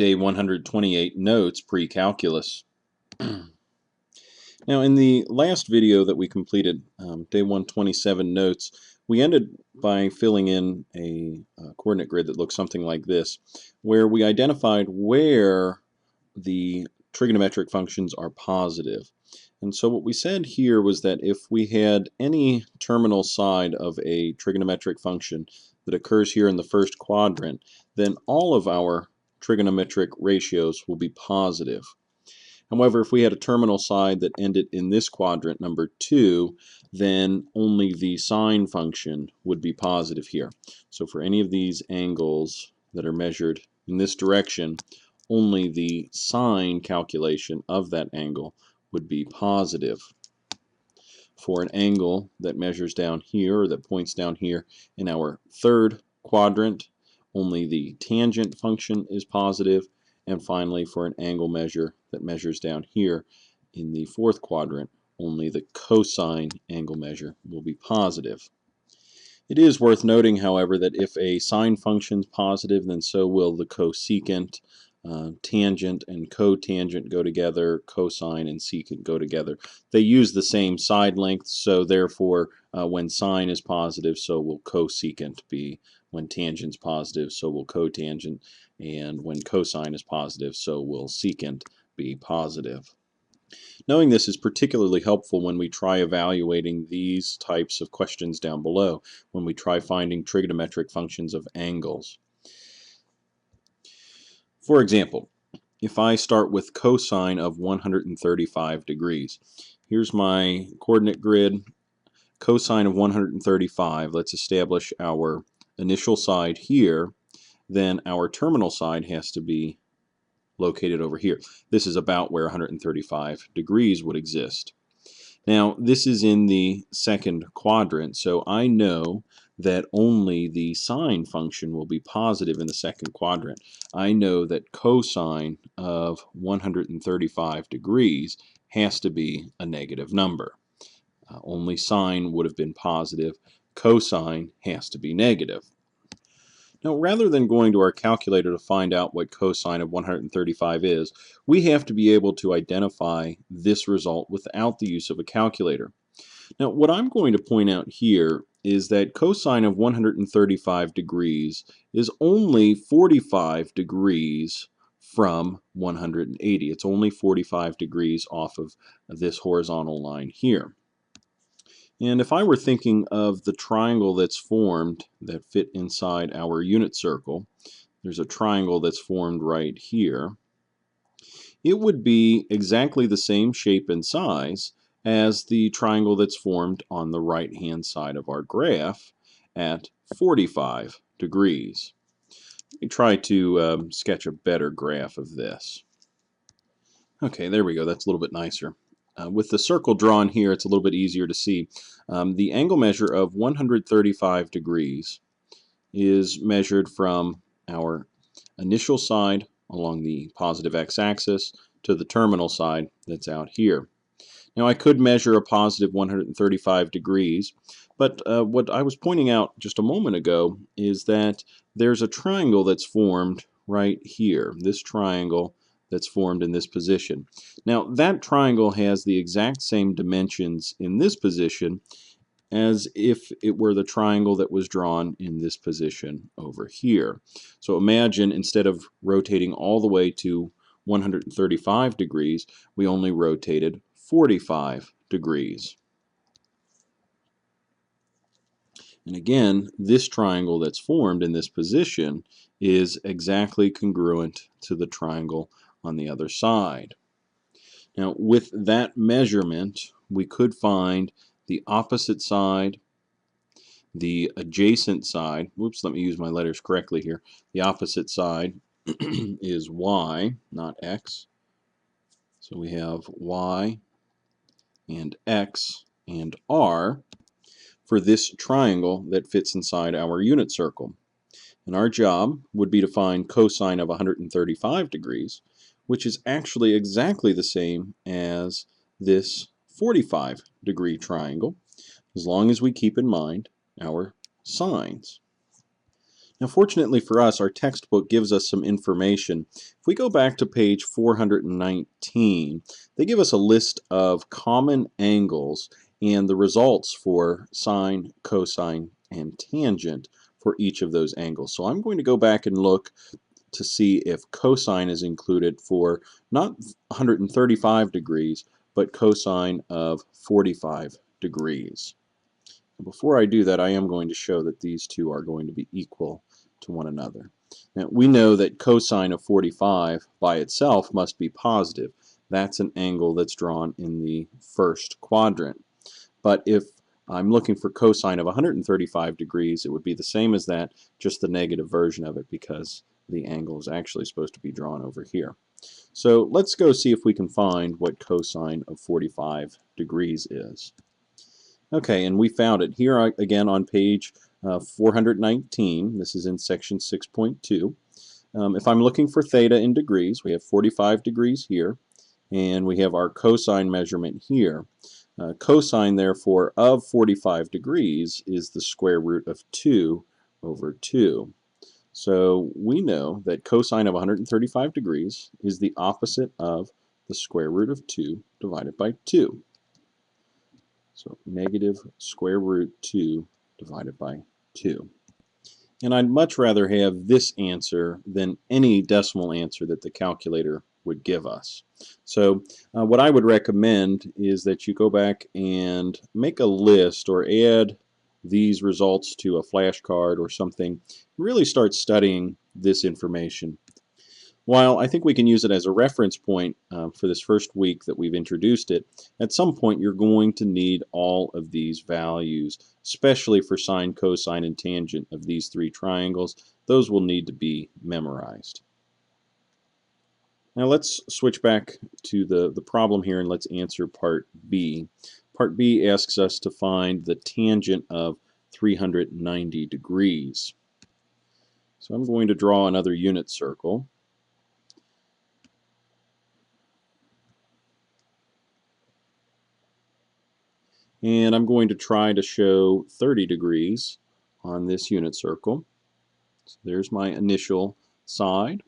Day 128, Notes, Pre-Calculus. Now, in the last video that we completed, Day 127 Notes, we ended by filling in a coordinate grid that looks something like this, where we identified where the trigonometric functions are positive. And so what we said here was that if we had any terminal side of a trigonometric function that occurs here in the first quadrant, then all of our trigonometric ratios will be positive. However, if we had a terminal side that ended in this quadrant, number 2, then only the sine function would be positive here. So for any of these angles that are measured in this direction, only the sine calculation of that angle would be positive. For an angle that measures down here, or that points down here in our third quadrant, only the tangent function is positive. And finally, for an angle measure that measures down here in the fourth quadrant, only the cosine angle measure will be positive. It is worth noting, however, that if a sine function is positive, then so will the cosecant. Tangent and cotangent go together, cosine and secant go together. They use the same side length, so therefore when sine is positive, so will cosecant be. When tangent is positive, so will cotangent. And when cosine is positive, so will secant be positive. Knowing this is particularly helpful when we try evaluating these types of questions down below, when we try finding trigonometric functions of angles. For example, if I start with cosine of 135 degrees, here's my coordinate grid, cosine of 135. Let's establish our initial side here. Then our terminal side has to be located over here. This is about where 135 degrees would exist. Now, this is in the second quadrant, so I know that only the sine function will be positive in the second quadrant. I know that cosine of 135 degrees has to be a negative number. Only sine would have been positive. Cosine has to be negative. Now, rather than going to our calculator to find out what cosine of 135 is, we have to be able to identify this result without the use of a calculator. Now, what I'm going to point out here is that cosine of 135 degrees is only 45 degrees from 180. It's only 45 degrees off of this horizontal line here. And if I were thinking of the triangle that's formed that fit inside our unit circle, there's a triangle that's formed right here. It would be exactly the same shape and size as the triangle that's formed on the right-hand side of our graph at 45 degrees. Let me try to sketch a better graph of this. Okay, there we go. That's a little bit nicer. With the circle drawn here, it's a little bit easier to see. The angle measure of 135 degrees is measured from our initial side along the positive x-axis to the terminal side that's out here. Now, I could measure a positive 135 degrees, but what I was pointing out just a moment ago is that there's a triangle that's formed right here. This triangle that's formed in this position. Now, that triangle has the exact same dimensions in this position as if it were the triangle that was drawn in this position over here. So imagine, instead of rotating all the way to 135 degrees, we only rotated 45 degrees. And again, this triangle that's formed in this position is exactly congruent to the triangle on the other side. Now, with that measurement, we could find the opposite side, the adjacent side. Whoops, let me use my letters correctly here. The opposite side is y, not x. So we have y and x and r for this triangle that fits inside our unit circle. And our job would be to find cosine of 135 degrees, which is actually exactly the same as this 45 degree triangle, as long as we keep in mind our sines. Now, fortunately for us, our textbook gives us some information. If we go back to page 419, they give us a list of common angles and the results for sine, cosine, and tangent for each of those angles. So I'm going to go back and look to see if cosine is included for not 135 degrees, but cosine of 45 degrees. Before I do that, I am going to show that these two are going to be equal to one another. Now, we know that cosine of 45 by itself must be positive. That's an angle that's drawn in the first quadrant. But if I'm looking for cosine of 135 degrees, it would be the same as that, just the negative version of it, because the angle is actually supposed to be drawn over here. So let's go see if we can find what cosine of 45 degrees is. Okay, and we found it here again on page 419. This is in section 6.2. If I'm looking for theta in degrees, we have 45 degrees here, and we have our cosine measurement here. Cosine, therefore, of 45 degrees is the square root of 2 over 2. So we know that cosine of 135 degrees is the opposite of the square root of 2 divided by 2. So negative square root 2 divided by 2. And I'd much rather have this answer than any decimal answer that the calculator would give us. So what I would recommend is that you go back and make a list or add these results to a flashcard or something. Really start studying this information. While I think we can use it as a reference point for this first week that we've introduced it, at some point you're going to need all of these values, especially for sine, cosine, and tangent of these three triangles. Those will need to be memorized. Now let's switch back to the problem here and let's answer part B. Part B asks us to find the tangent of 390 degrees. So I'm going to draw another unit circle. And I'm going to try to show 30 degrees on this unit circle. So there's my initial side.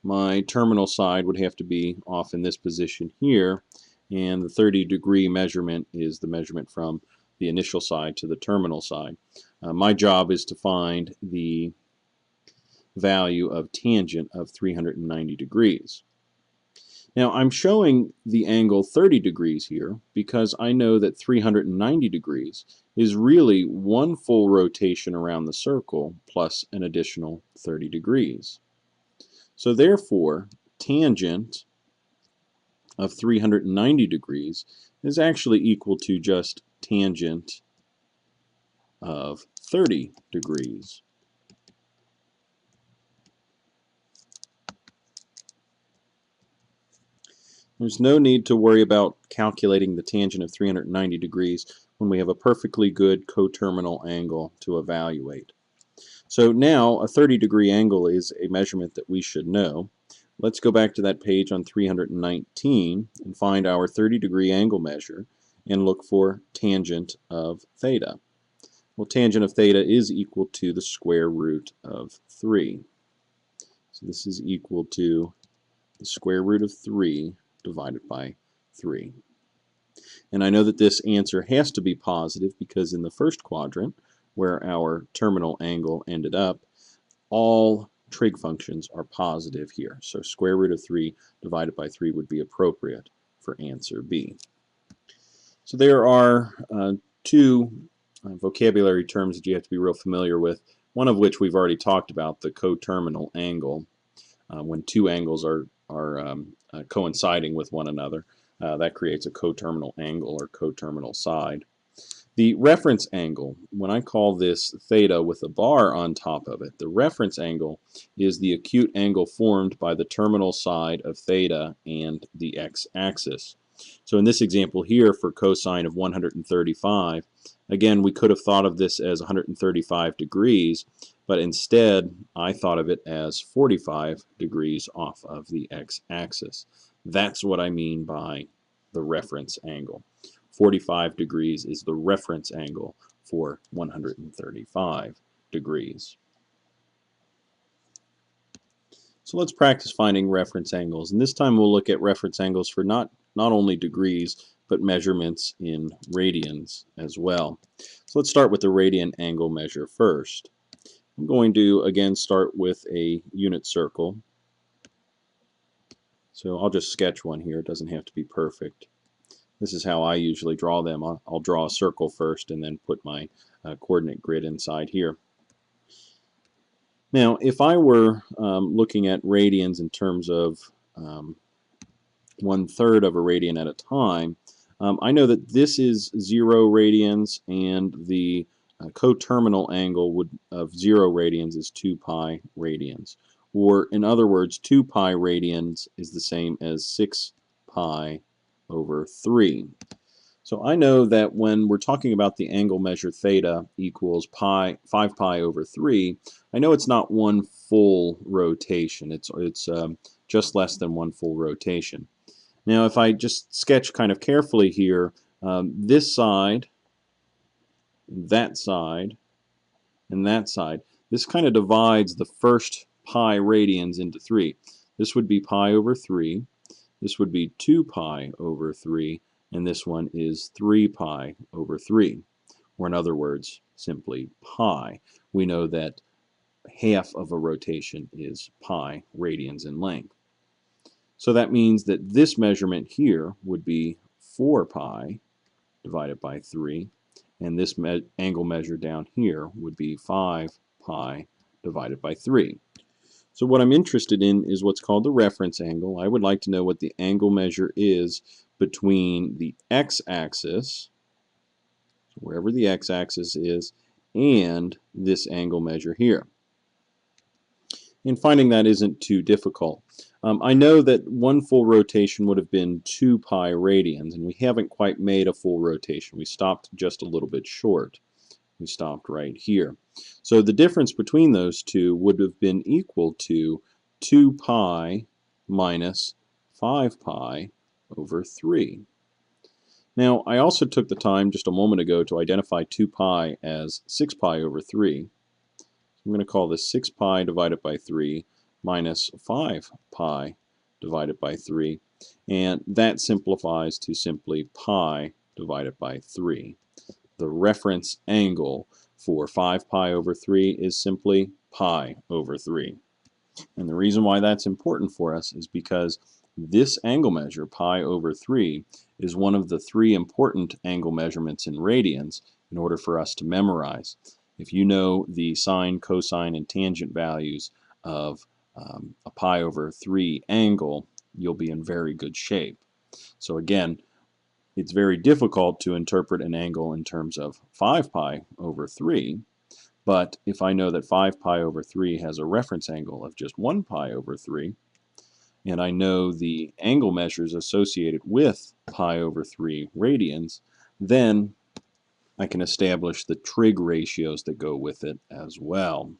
My terminal side would have to be off in this position here, and the 30-degree measurement is the measurement from the initial side to the terminal side. My job is to find the value of tangent of 390 degrees. Now I'm showing the angle 30 degrees here because I know that 390 degrees is really one full rotation around the circle plus an additional 30 degrees. So therefore, tangent of 390 degrees is actually equal to just tangent of 30 degrees. There's no need to worry about calculating the tangent of 390 degrees when we have a perfectly good coterminal angle to evaluate. So now a 30-degree angle is a measurement that we should know. Let's go back to that page on 319 and find our 30-degree angle measure and look for tangent of theta. Well, tangent of theta is equal to the square root of 3. So this is equal to the square root of 3 divided by 3. And I know that this answer has to be positive because in the first quadrant, where our terminal angle ended up, all trig functions are positive here. So square root of 3 divided by 3 would be appropriate for answer B. So there are two vocabulary terms that you have to be real familiar with, one of which we've already talked about, the coterminal angle. When two angles are coinciding with one another, that creates a coterminal angle or coterminal side. The reference angle, when I call this theta with a bar on top of it, the reference angle is the acute angle formed by the terminal side of theta and the x-axis. So in this example here for cosine of 135, again we could have thought of this as 135 degrees, but instead I thought of it as 45 degrees off of the x-axis. That's what I mean by the reference angle. 45 degrees is the reference angle for 135 degrees. So let's practice finding reference angles, and this time we'll look at reference angles for not only degrees, but measurements in radians as well. So let's start with the radian angle measure first. I'm going to again start with a unit circle. So I'll just sketch one here, it doesn't have to be perfect. This is how I usually draw them. I'll draw a circle first and then put my coordinate grid inside here. Now, if I were looking at radians in terms of 1/3 of a radian at a time, I know that this is 0 radians, and the coterminal angle of 0 radians is 2 pi radians. Or, in other words, 2 pi radians is the same as 6 pi over 3. So I know that when we're talking about the angle measure theta equals 5 pi over 3, I know it's not one full rotation. It's just less than one full rotation. Now, if I just sketch kind of carefully here, this side, that side, and that side, this kind of divides the first pi radians into 3. This would be pi over 3. This would be 2 pi over 3. And this one is 3 pi over 3, or in other words, simply pi. We know that half of a rotation is pi radians in length. So that means that this measurement here would be 4 pi divided by 3, and this angle measure down here would be 5 pi divided by 3. So what I'm interested in is what's called the reference angle. I would like to know what the angle measure is between the x-axis, wherever the x-axis is, and this angle measure here. And finding that isn't too difficult. I know that one full rotation would have been 2 pi radians, and we haven't quite made a full rotation. We stopped just a little bit short. We stopped right here. So the difference between those two would have been equal to 2 pi minus 5 pi over 3. Now, I also took the time just a moment ago to identify 2 pi as 6 pi over 3. I'm going to call this 6 pi divided by 3 minus 5 pi divided by 3. And that simplifies to simply pi divided by 3. The reference angle for 5 pi over 3 is simply pi over 3. And the reason why that's important for us is because this angle measure, pi over 3, is one of the 3 important angle measurements in radians in order for us to memorize. If you know the sine, cosine, and tangent values of a pi over 3 angle, you'll be in very good shape. So again, it's very difficult to interpret an angle in terms of 5 pi over 3, but if I know that 5 pi over 3 has a reference angle of just 1 pi over 3, and I know the angle measures associated with pi over 3 radians, then I can establish the trig ratios that go with it as well.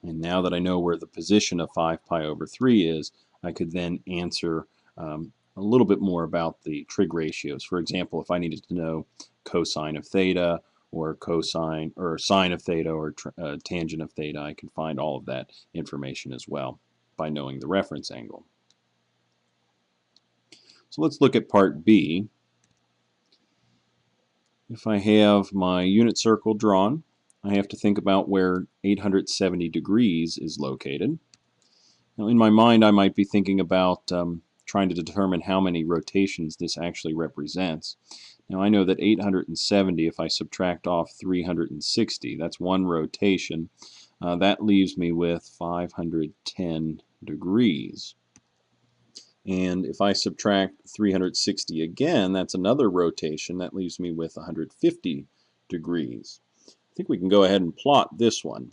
And now that I know where the position of 5 pi over 3 is, I could then answer a little bit more about the trig ratios. For example, if I needed to know cosine of theta, or cosine or sine of theta, or tangent of theta, I can find all of that information as well by knowing the reference angle. So let's look at part B. If I have my unit circle drawn, I have to think about where 870 degrees is located. Now, in my mind, I might be thinking about trying to determine how many rotations this actually represents. Now, I know that 870, if I subtract off 360, that's one rotation. That leaves me with 510 degrees. And if I subtract 360 again, that's another rotation. That leaves me with 150 degrees. I think we can go ahead and plot this one.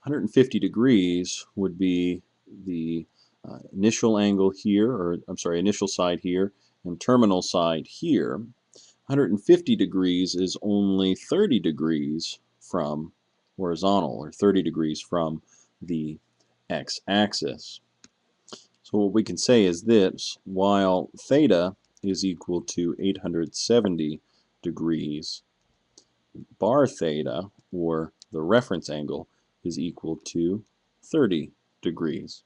150 degrees would be the initial angle here, or I'm sorry, initial side here, and terminal side here. 150 degrees is only 30 degrees from horizontal, or 30 degrees from the x-axis. So what we can say is this: while theta is equal to 870 degrees, bar theta, or the reference angle, is equal to 30 degrees.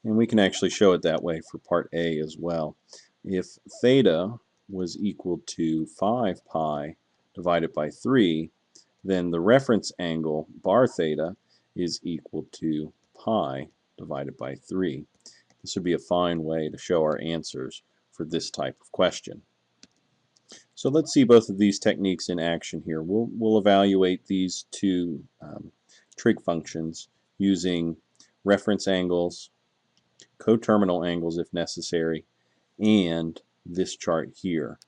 And we can actually show it that way for part A as well. If theta was equal to 5 pi divided by 3, then the reference angle, bar theta, is equal to pi divided by 3. This would be a fine way to show our answers for this type of question. So let's see both of these techniques in action here. We'll evaluate these two trig functions using reference angles, coterminal angles if necessary, and this chart here.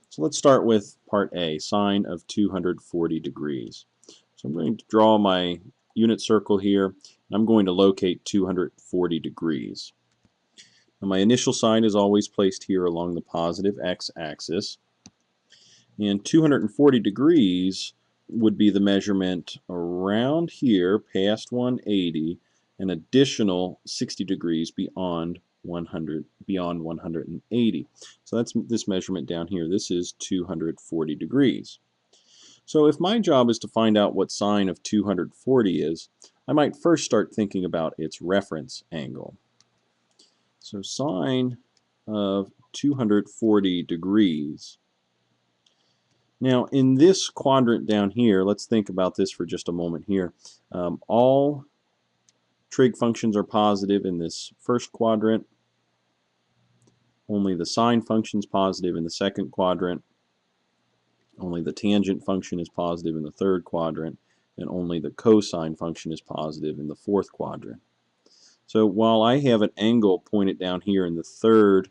So let's start with part A, sine of 240 degrees. So I'm going to draw my unit circle here, and I'm going to locate 240 degrees. Now my initial sign is always placed here along the positive x-axis, and 240 degrees would be the measurement around here past 180, an additional 60 degrees beyond 180. So that's this measurement down here. This is 240 degrees. So if my job is to find out what sine of 240 is, I might first start thinking about its reference angle. So sine of 240 degrees. Now in this quadrant down here, let's think about this for just a moment here. All trig functions are positive in this first quadrant. Only the sine function is positive in the second quadrant. Only the tangent function is positive in the third quadrant. And only the cosine function is positive in the fourth quadrant. So while I have an angle pointed down here in the third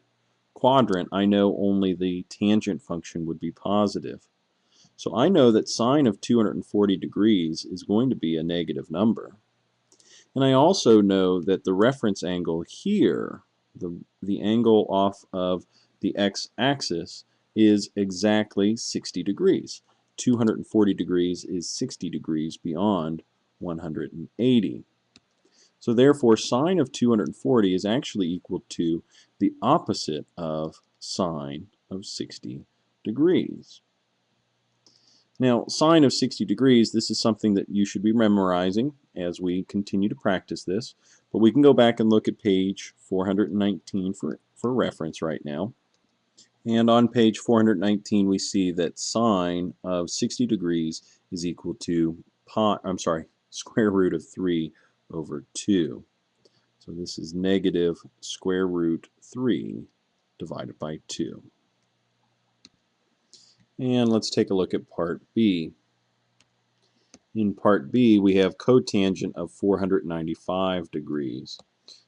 quadrant, I know only the tangent function would be positive. So I know that sine of 240 degrees is going to be a negative number. And I also know that the reference angle here, the angle off of the x-axis, is exactly 60 degrees. 240 degrees is 60 degrees beyond 180. So therefore, sine of 240 is actually equal to the opposite of sine of 60 degrees. Now, sine of 60 degrees, this is something that you should be memorizing as we continue to practice this. But we can go back and look at page 419 for reference right now. And on page 419, we see that sine of 60 degrees is equal to square root of 3 over 2. So this is negative square root 3 divided by 2. And let's take a look at part B. In part B, we have cotangent of 495 degrees.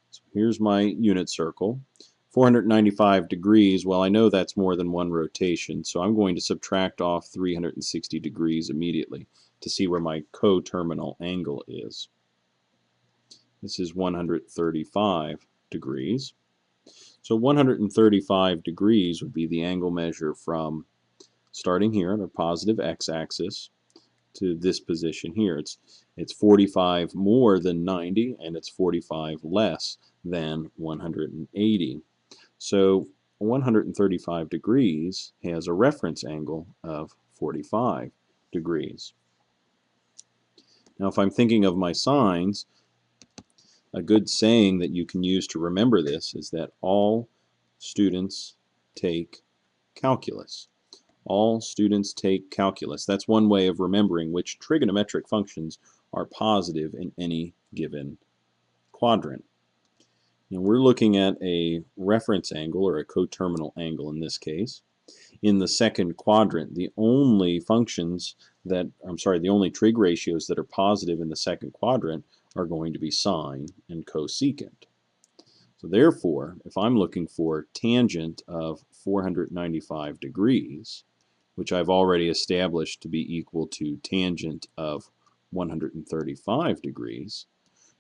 So here's my unit circle. 495 degrees, well, I know that's more than one rotation, so I'm going to subtract off 360 degrees immediately to see where my coterminal angle is. This is 135 degrees. So 135 degrees would be the angle measure from starting here on a positive x-axis to this position here. It's 45 more than 90, and it's 45 less than 180. So 135 degrees has a reference angle of 45 degrees. Now if I'm thinking of my sines, a good saying that you can use to remember this is that all students take calculus. All students take calculus. That's one way of remembering which trigonometric functions are positive in any given quadrant. Now we're looking at a reference angle, or a coterminal angle in this case. In the second quadrant, the only the only trig ratios that are positive in the second quadrant are going to be sine and cosecant. So therefore, if I'm looking for tangent of 495 degrees, which I've already established to be equal to tangent of 135 degrees,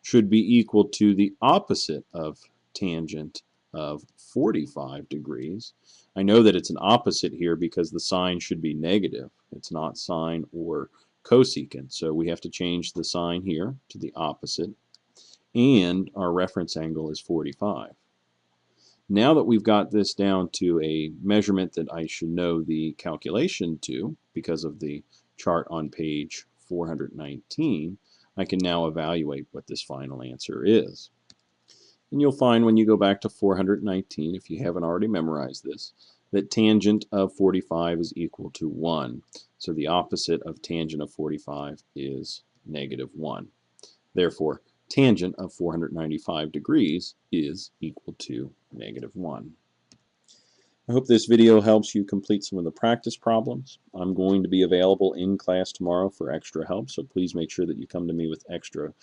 should be equal to the opposite of tangent of 45 degrees. I know that it's an opposite here because the sign should be negative. It's not sine or cosecant, so we have to change the sign here to the opposite, and our reference angle is 45. Now that we've got this down to a measurement that I should know the calculation to because of the chart on page 419, I can now evaluate what this final answer is. And you'll find when you go back to 419, if you haven't already memorized this, that tangent of 45 is equal to 1. So the opposite of tangent of 45 is -1. Therefore, tangent of 495 degrees is equal to -1. I hope this video helps you complete some of the practice problems. I'm going to be available in class tomorrow for extra help, so please make sure that you come to me with extra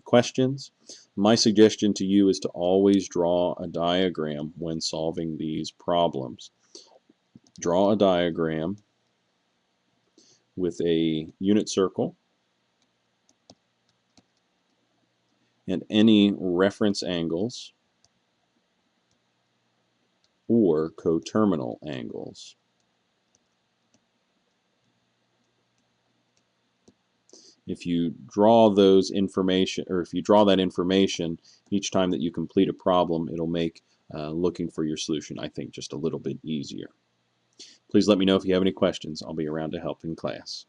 questions. My suggestion to you is to always draw a diagram when solving these problems. Draw a diagram with a unit circle and any reference angles or coterminal angles. If you draw those information, or if you draw that information each time that you complete a problem, it'll make looking for your solution, I think, just a little bit easier. Please let me know if you have any questions. I'll be around to help in class.